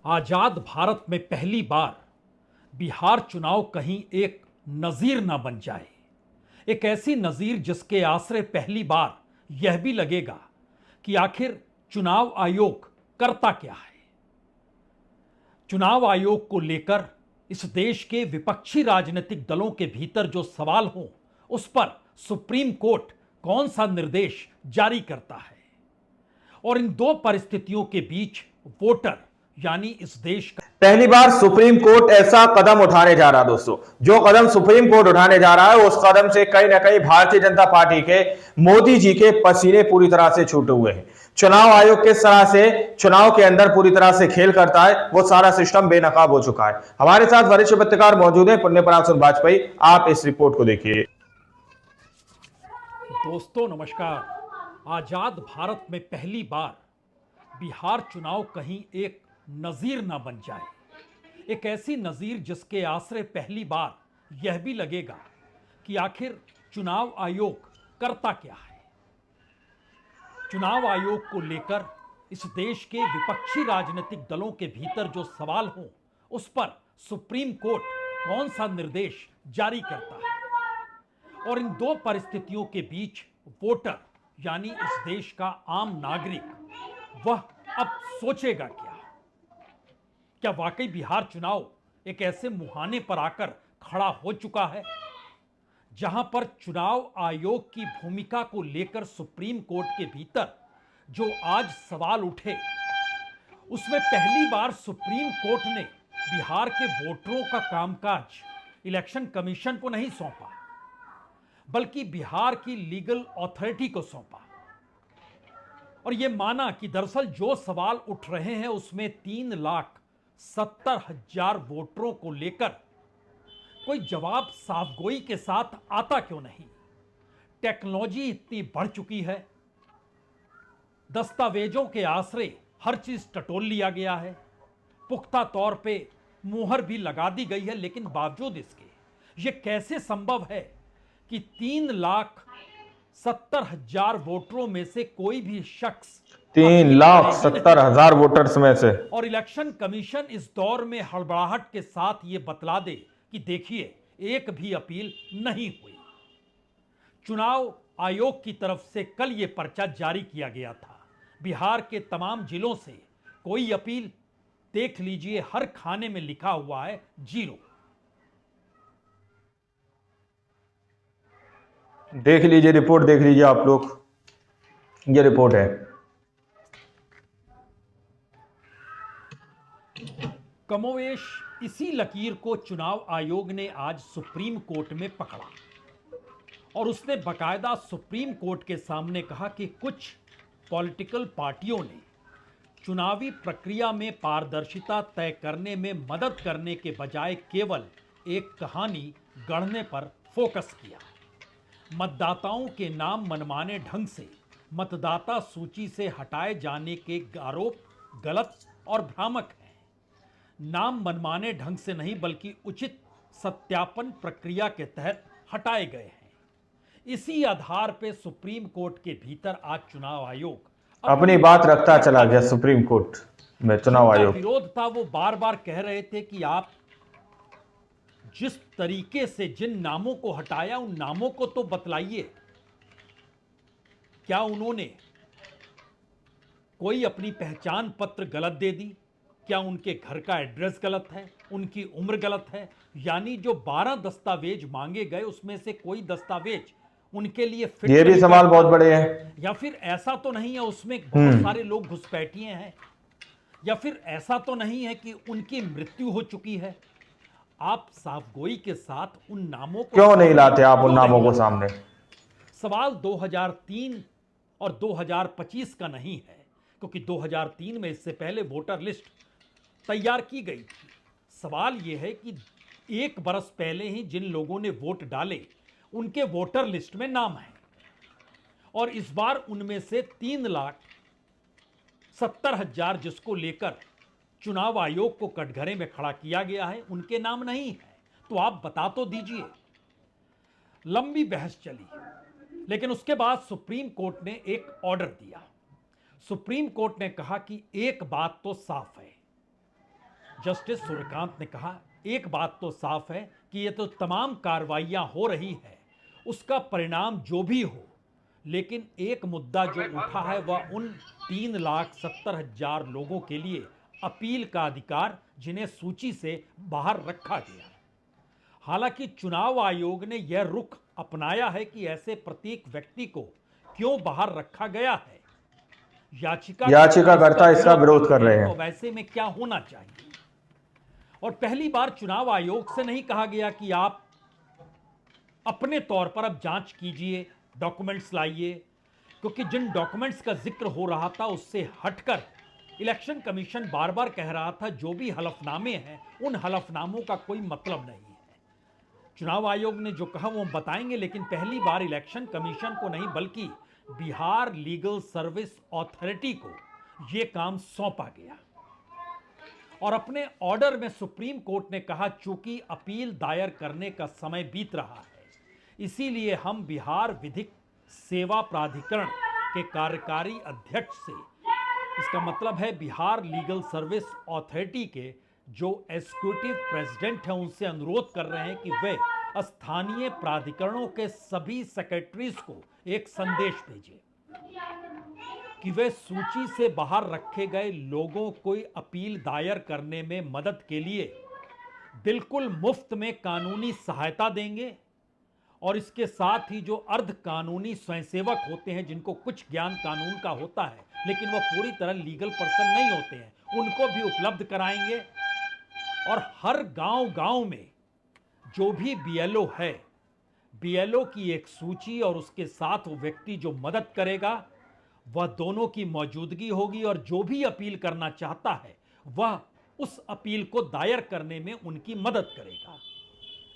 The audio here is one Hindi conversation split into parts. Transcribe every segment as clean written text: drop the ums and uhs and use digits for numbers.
आजाद भारत में पहली बार बिहार चुनाव कहीं एक नजीर ना बन जाए। एक ऐसी नजीर जिसके आसरे पहली बार यह भी लगेगा कि आखिर चुनाव आयोग करता क्या है। चुनाव आयोग को लेकर इस देश के विपक्षी राजनीतिक दलों के भीतर जो सवाल हों, उस पर सुप्रीम कोर्ट कौन सा निर्देश जारी करता है। और इन दो परिस्थितियों के बीच वोटर यानी इस देश का पहली बार सुप्रीम कोर्ट ऐसा कदम उठाने जा रहा है। दोस्तों, जो कदम सुप्रीम कोर्ट उठाने जा रहा है उस कदम से कहीं ना कहीं भारतीय जनता पार्टी के मोदी जी के पसीने पूरी तरह से छूटे हुए हैं। चुनाव आयोग किस तरह से चुनाव के अंदर पूरी तरह से खेल करता है, वो सारा सिस्टम बेनकाब हो चुका है। हमारे साथ वरिष्ठ पत्रकार मौजूद है पुण्य पराग सिंह वाजपेयी, आप इस रिपोर्ट को देखिए। दोस्तों नमस्कार। आजाद भारत में पहली बार बिहार चुनाव कहीं एक नजीर ना बन जाए। एक ऐसी नजीर जिसके आसरे पहली बार यह भी लगेगा कि आखिर चुनाव आयोग करता क्या है। चुनाव आयोग को लेकर इस देश के विपक्षी राजनीतिक दलों के भीतर जो सवाल हों, उस पर सुप्रीम कोर्ट कौन सा निर्देश जारी करता है। और इन दो परिस्थितियों के बीच वोटर यानी इस देश का आम नागरिक वह अब सोचेगा क्या वाकई बिहार चुनाव एक ऐसे मुहाने पर आकर खड़ा हो चुका है जहां पर चुनाव आयोग की भूमिका को लेकर सुप्रीम कोर्ट के भीतर जो आज सवाल उठे, उसमें पहली बार सुप्रीम कोर्ट ने बिहार के वोटरों का कामकाज इलेक्शन कमीशन को नहीं सौंपा, बल्कि बिहार की लीगल अथॉरिटी को सौंपा। और यह माना कि दरअसल जो सवाल उठ रहे हैं उसमें 3,70,000 वोटरों को लेकर कोई जवाब साफगोई के साथ आता क्यों नहीं। टेक्नोलॉजी इतनी बढ़ चुकी है, दस्तावेजों के आसरे हर चीज टटोल लिया गया है, पुख्ता तौर पे मुहर भी लगा दी गई है, लेकिन बावजूद इसके यह कैसे संभव है कि 3,70,000 वोटरों में से कोई भी शख्स 3,70,000 वोटर्स में से और इलेक्शन कमीशन इस दौर में हड़बड़ाहट के साथ ये बतला दे कि देखिए एक भी अपील नहीं हुई। चुनाव आयोग की तरफ से कल ये पर्चा जारी किया गया था। बिहार के तमाम जिलों से कोई अपील, देख लीजिए हर खाने में लिखा हुआ है 0। देख लीजिए रिपोर्ट, देख लीजिए आप लोग, ये रिपोर्ट है। कमोवेश इसी लकीर को चुनाव आयोग ने आज सुप्रीम कोर्ट में पकड़ा और उसने बकायदा सुप्रीम कोर्ट के सामने कहा कि कुछ पॉलिटिकल पार्टियों ने चुनावी प्रक्रिया में पारदर्शिता तय करने में मदद करने के बजाय केवल एक कहानी गढ़ने पर फोकस किया। मतदाताओं के नाम मनमाने ढंग से मतदाता सूची से हटाए जाने के आरोप गलत और भ्रामक हैं। नाम मनमाने ढंग से नहीं बल्कि उचित सत्यापन प्रक्रिया के तहत हटाए गए हैं। इसी आधार पर सुप्रीम कोर्ट के भीतर आज चुनाव आयोग अपनी बात रखता चला गया। सुप्रीम कोर्ट में चुनाव आयोग विरोध था, वो बार बार कह रहे थे कि आप जिस तरीके से जिन नामों को हटाया उन नामों को तो बतलाइए। क्या उन्होंने कोई अपनी पहचान पत्र गलत दे दी? क्या उनके घर का एड्रेस गलत है? उनकी उम्र गलत है? यानी जो 12 दस्तावेज मांगे गए उसमें से कोई दस्तावेज उनके लिए फिट ये भी सवाल बहुत बड़े हैं। या फिर ऐसा तो नहीं है उसमें बहुत सारे लोग घुसपैठिए हैं? या फिर ऐसा तो नहीं है कि उनकी मृत्यु हो चुकी है? आप साफगोई के साथ उन नामों को क्यों नहीं लाते आप उन नामों को सामने? सवाल 2003 और 2025 का नहीं है, क्योंकि 2003 में इससे पहले वोटर लिस्ट तैयार की गई थी। सवाल यह है कि एक बरस पहले ही जिन लोगों ने वोट डाले उनके वोटर लिस्ट में नाम है और इस बार उनमें से 3,70,000 जिसको लेकर चुनाव आयोग को कटघरे में खड़ा किया गया है, उनके नाम नहीं है। तो आप बता तो दीजिए। लंबी बहस चली, लेकिन उसके बाद सुप्रीम कोर्ट ने एक ऑर्डर दिया। सुप्रीम कोर्ट ने कहा कि एक बात तो साफ है जस्टिस सूर्यकांत ने कहा, एक बात तो साफ है कि ये तो तमाम कार्रवाइयां हो रही है, उसका परिणाम जो भी हो, लेकिन एक मुद्दा जो उठा है वह उन 3,70,000 लोगों के लिए अपील का अधिकार जिन्हें सूची से बाहर रखा गया। हालांकि चुनाव आयोग ने यह रुख अपनाया है कि ऐसे प्रत्येक व्यक्ति को क्यों बाहर रखा गया है। याचिकाकर्ता इसका विरोध कर रहे हैं। तो वैसे में क्या होना चाहिए? और पहली बार चुनाव आयोग से नहीं कहा गया कि आप अपने तौर पर अब जांच कीजिए, डॉक्यूमेंट्स लाइए, क्योंकि जिन डॉक्यूमेंट्स का जिक्र हो रहा था उससे हटकर इलेक्शन कमीशन बार बार कह रहा था जो भी हलफनामे हैं उन हलफनामों का कोई मतलब नहीं है। चुनाव आयोग ने जो कहा वो हम बताएंगे, लेकिन पहली बार इलेक्शन कमीशन को नहीं बल्कि बिहार लीगल सर्विस अथॉरिटी को यह काम सौंपा गया। और अपने ऑर्डर में सुप्रीम कोर्ट ने कहा, चूंकि अपील दायर करने का समय बीत रहा है, इसीलिए हम बिहार विधिक सेवा प्राधिकरण के कार्यकारी अध्यक्ष से, इसका मतलब है बिहार लीगल सर्विस अथॉरिटी के जो एग्जीक्यूटिव प्रेसिडेंट हैं, उनसे अनुरोध कर रहे हैं कि वे स्थानीय प्राधिकरणों के सभी सेक्रेटरीज को एक संदेश भेजें कि वे सूची से बाहर रखे गए लोगों को अपील दायर करने में मदद के लिए बिल्कुल मुफ्त में कानूनी सहायता देंगे। और इसके साथ ही जो अर्ध कानूनी स्वयंसेवक होते हैं, जिनको कुछ ज्ञान कानून का होता है लेकिन वह पूरी तरह लीगल पर्सन नहीं होते हैं, उनको भी उपलब्ध कराएंगे। और हर गांव-गांव में जो भी बीएलओ है, बीएलओ की एक सूची और उसके साथ वो व्यक्ति जो मदद करेगा वह दोनों की मौजूदगी होगी, और जो भी अपील करना चाहता है वह उस अपील को दायर करने में उनकी मदद करेगा।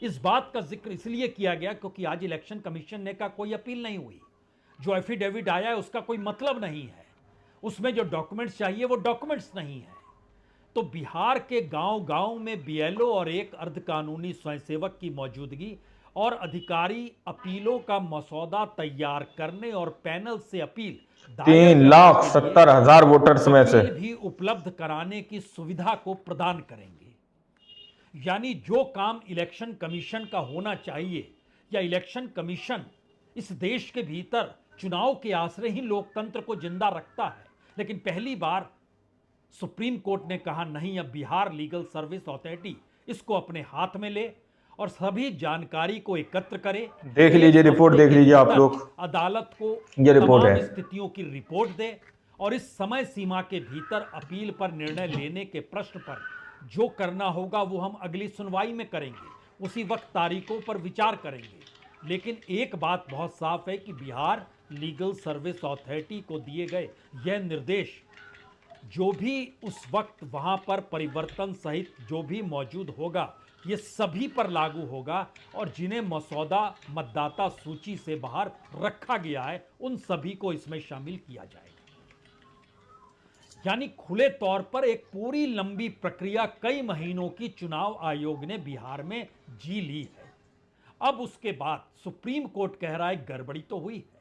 इस बात का जिक्र इसलिए किया गया क्योंकि आज इलेक्शन कमीशन ने कहा कोई अपील नहीं हुई, जो एफिडेविट आया है उसका कोई मतलब नहीं है, उसमें जो डॉक्यूमेंट्स चाहिए वो डॉक्यूमेंट्स नहीं है। तो बिहार के गांव-गांव में बीएलओ और एक अर्धकानूनी स्वयंसेवक की मौजूदगी और अधिकारी अपीलों का मसौदा तैयार करने और पैनल से अपील 3,70,000 वोटर्स में से भी उपलब्ध कराने की सुविधा को प्रदान करेंगे। यानी जो काम इलेक्शन कमीशन का होना चाहिए, या इलेक्शन कमीशन इस देश के भीतर चुनाव के आसरे ही लोकतंत्र को जिंदा रखता है, लेकिन पहली बार सुप्रीम कोर्ट ने कहा नहीं, अब बिहार लीगल सर्विस अथॉरिटी इसको अपने हाथ में ले और सभी जानकारी को एकत्र करे। देख लीजिए रिपोर्ट, देख लीजिए आप लोग, अदालत को ये रिपोर्ट तमाम है, स्थितियों की रिपोर्ट दे और इस समय सीमा के भीतर अपील पर निर्णय लेने के प्रश्न पर जो करना होगा वो हम अगली सुनवाई में करेंगे, उसी वक्त तारीखों पर विचार करेंगे। लेकिन एक बात बहुत साफ है कि बिहार लीगल सर्विस अथॉरिटी को दिए गए यह निर्देश जो भी उस वक्त वहां पर परिवर्तन सहित जो भी मौजूद होगा ये सभी पर लागू होगा, और जिन्हें मसौदा मतदाता सूची से बाहर रखा गया है उन सभी को इसमें शामिल किया जाएगा। यानी खुले तौर पर एक पूरी लंबी प्रक्रिया कई महीनों की चुनाव आयोग ने बिहार में जी ली है। अब उसके बाद सुप्रीम कोर्ट कह रहा है गड़बड़ी तो हुई है,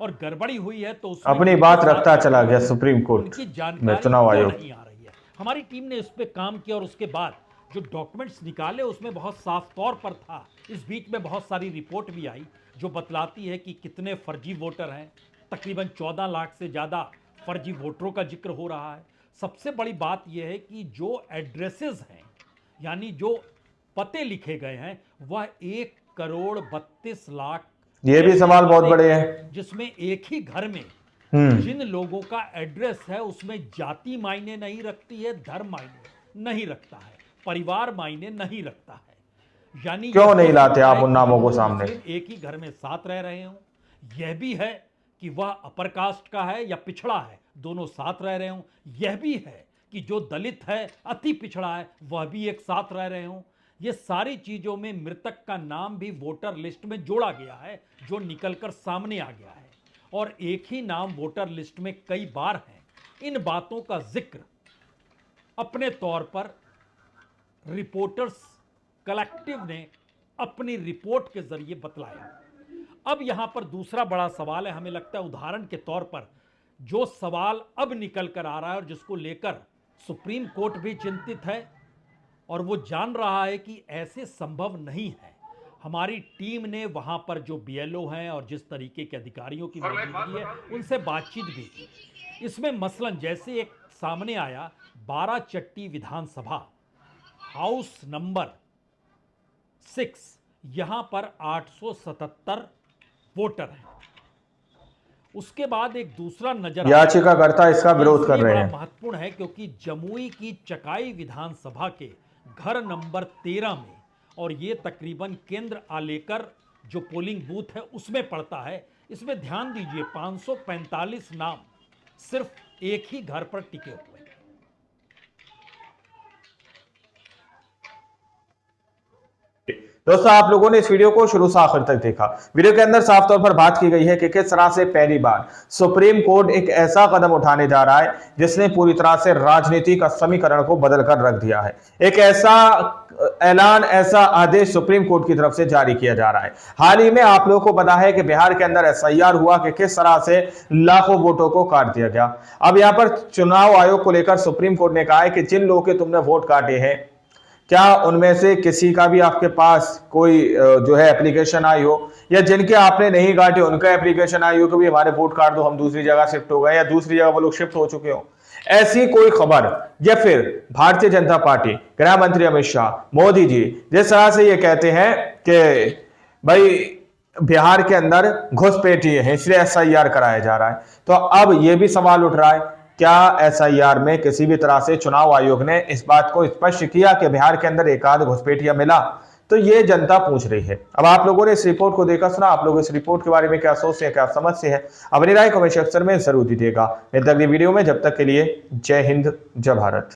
और गड़बड़ी हुई है तो अपनी बात रखता चला गया सुप्रीम कोर्ट उनकी जानकारी चुनाव आयोग नहीं आ रही है। हमारी टीम ने इस पे काम किया और उसके बाद जो डॉक्यूमेंट्स निकाले उसमें बहुत साफ तौर पर था। इस बीच में बहुत सारी रिपोर्ट भी आई जो बतलाती है कि कितने फर्जी वोटर हैं, तकरीबन 14 लाख से ज़्यादा फर्जी वोटरों का जिक्र हो रहा है। सबसे बड़ी बात यह है कि जो एड्रेसेस हैं, यानी जो पते लिखे गए हैं, वह 1,32,00,000, ये भी सवाल बहुत बड़े हैं, जिसमें एक ही घर में जिन लोगों का एड्रेस है उसमें जाति मायने नहीं रखती है, धर्म मायने नहीं रखता है, परिवार मायने नहीं रखता है। यानी क्यों नहीं लाते आप उन नामों को सामने? एक ही घर में साथ रह रहे हों, यह भी है कि वह अपर कास्ट का है या पिछड़ा है, दोनों साथ रह रहे हों, यह भी है कि जो दलित है, अति पिछड़ा है, वह भी एक साथ रह रहे हों। ये सारी चीजों में मृतक का नाम भी वोटर लिस्ट में जोड़ा गया है जो निकलकर सामने आ गया है, और एक ही नाम वोटर लिस्ट में कई बार है। इन बातों का जिक्र अपने तौर पर रिपोर्टर्स कलेक्टिव ने अपनी रिपोर्ट के जरिए बतलाया। अब यहां पर दूसरा बड़ा सवाल है, हमें लगता है उदाहरण के तौर पर जो सवाल अब निकल कर आ रहा है और जिसको लेकर सुप्रीम कोर्ट भी चिंतित है, और वो जान रहा है कि ऐसे संभव नहीं है। हमारी टीम ने वहां पर जो बीएलओ हैं और जिस तरीके के अधिकारियों की मौजूदगी है उनसे बातचीत भी की। इसमें मसलन जैसे एक सामने आया 12 चट्टी विधानसभा हाउस नंबर 6, यहां पर 877 वोटर हैं। उसके बाद एक दूसरा नजर याचिकाकर्ता इसका विरोध कर रहे हैं। महत्वपूर्ण है क्योंकि जमुई की चकाई विधानसभा के घर नंबर 13 में, और ये तकरीबन केंद्र आलेकर जो पोलिंग बूथ है उसमें पड़ता है। इसमें ध्यान दीजिए 545 नाम सिर्फ एक ही घर पर टिके हुए हैं। दोस्तों, आप लोगों ने इस वीडियो को शुरू से आखिर तक देखा। वीडियो के अंदर साफ तौर पर बात की गई है कि किस तरह से पहली बार सुप्रीम कोर्ट एक ऐसा कदम उठाने जा रहा है जिसने पूरी तरह से राजनीतिक समीकरण को बदल कर रख दिया है। एक ऐसा ऐलान, ऐसा आदेश सुप्रीम कोर्ट की तरफ से जारी किया जा रहा है। हाल ही में आप लोगों को पता है कि बिहार के अंदर एसआईआर हुआ कि किस तरह से लाखों वोटों को काट दिया गया। अब यहां पर चुनाव आयोग को लेकर सुप्रीम कोर्ट ने कहा है कि जिन लोगों के तुमने वोट काटे हैं, क्या उनमें से किसी का भी आपके पास कोई जो है एप्लीकेशन आई हो, या जिनके आपने नहीं काटे उनका एप्लीकेशन आई हो कि भी हमारे वोट काट दो, हम दूसरी जगह शिफ्ट हो गए, या दूसरी जगह वो लोग शिफ्ट हो चुके हो, ऐसी कोई खबर, या फिर भारतीय जनता पार्टी, गृह मंत्री अमित शाह, मोदी जी जिस तरह से ये कहते हैं कि भाई बिहार के अंदर घुसपैठी है इसलिए एसआईआर कराया जा रहा है, तो अब यह भी सवाल उठ रहा है क्या एसआईआर में किसी भी तरह से चुनाव आयोग ने इस बात को स्पष्ट किया कि बिहार के अंदर एक आध घुसपैठिया मिला? तो ये जनता पूछ रही है। अब आप लोगों ने इस रिपोर्ट को देखा, सुना, आप लोग इस रिपोर्ट के बारे में क्या सोचते हैं, क्या समझते हैं? अपनी राय कमेंट सेक्शन में जरूर दीजिएगा। मिलते अगली वीडियो में, जब तक के लिए जय हिंद, जय भारत।